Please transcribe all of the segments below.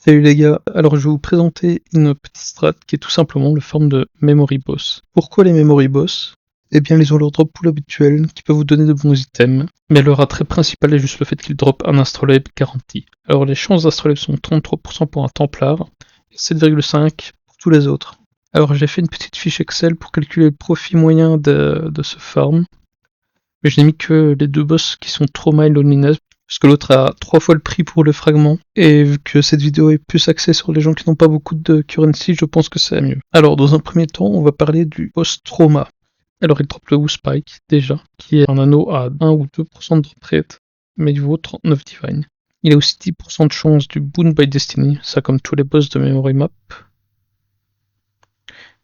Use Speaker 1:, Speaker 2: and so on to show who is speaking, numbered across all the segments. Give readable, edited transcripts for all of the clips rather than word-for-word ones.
Speaker 1: Salut les gars, alors je vais vous présenter une petite strat qui est tout simplement le farm de Memory Boss. Pourquoi les Memory Boss? Eh bien ils ont leur drop pool habituel qui peut vous donner de bons items, mais leur attrait principal est juste le fait qu'ils dropent un astrolabe garanti. Alors les chances d'astrolabe sont 33% pour un Templar et 7,5% pour tous les autres. Alors j'ai fait une petite fiche Excel pour calculer le profit moyen de ce farm, mais je n'ai mis que les deux boss qui sont Trauma et Loneliness, parce que l'autre a 3 fois le prix pour le fragment, et vu que cette vidéo est plus axée sur les gens qui n'ont pas beaucoup de currency, je pense que c'est mieux. Alors dans un premier temps, on va parler du boss Trauma. Alors il drop le Spike, déjà, qui est un anneau à 1 ou 2% de drop rate, mais il vaut 39 divine. Il a aussi 10% de chance du Boon by Destiny, ça comme tous les boss de Memory Map.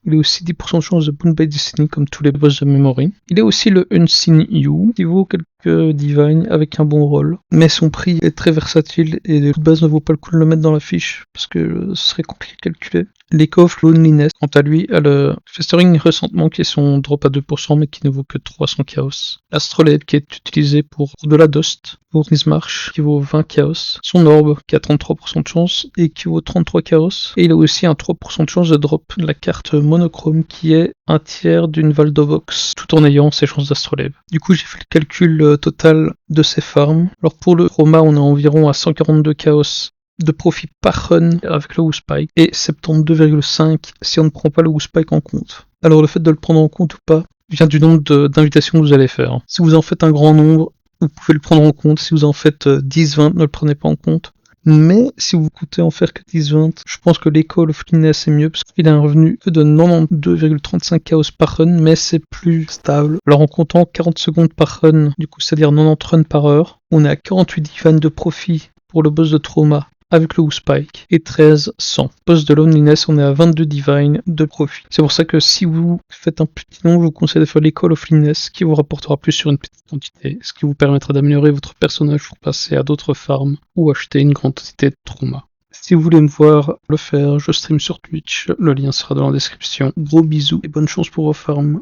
Speaker 1: Il a aussi 10% de chance de Boon by Destiny comme tous les boss de Memory. Il a aussi le Unseen You, qui vaut quelques divine avec un bon rôle. Mais son prix est très versatile et de base ne vaut pas le coup de le mettre dans la fiche, parce que ce serait compliqué à calculer. L'Echo of Loneliness, quant à lui, a le Festering Ressentement qui est son drop à 2% mais qui ne vaut que 300 chaos. L'Astrolabe qui est utilisé pour de la Dust, pour Ismarch qui vaut 20 chaos. Son Orbe qui a 33% de chance et qui vaut 33 chaos. Et il a aussi un 3% de chance de drop la carte monochrome qui est un tiers d'une Valdovox tout en ayant ses chances d'Astrolabe. Du coup j'ai fait le calcul total de ses farms. Alors pour le Trauma on est environ à 142 chaos de profit par run avec le Spike et 72,5 si on ne prend pas le Spike en compte. Alors le fait de le prendre en compte ou pas vient du nombre d'invitations que vous allez faire. Si vous en faites un grand nombre, vous pouvez le prendre en compte. Si vous en faites 10-20, ne le prenez pas en compte. Mais si vous comptez en faire que 10-20, je pense que l'Echo of Loneliness est mieux parce qu'il a un revenu de 92,35 chaos par run, mais c'est plus stable. Alors en comptant 40 secondes par run, du coup c'est-à-dire 90 runs par heure, on est à 48 divine de profit pour le boss de Trauma avec le Spike et 1300. Boss de Loneliness, on est à 22 divine de profit. C'est pour ça que si vous faites un petit nom, je vous conseille de faire l'Echo of Loneliness qui vous rapportera plus sur une petite quantité, ce qui vous permettra d'améliorer votre personnage pour passer à d'autres farms ou acheter une grande quantité de Trauma. Si vous voulez me voir le faire, je stream sur Twitch, le lien sera dans la description. Gros bisous et bonne chance pour vos farms.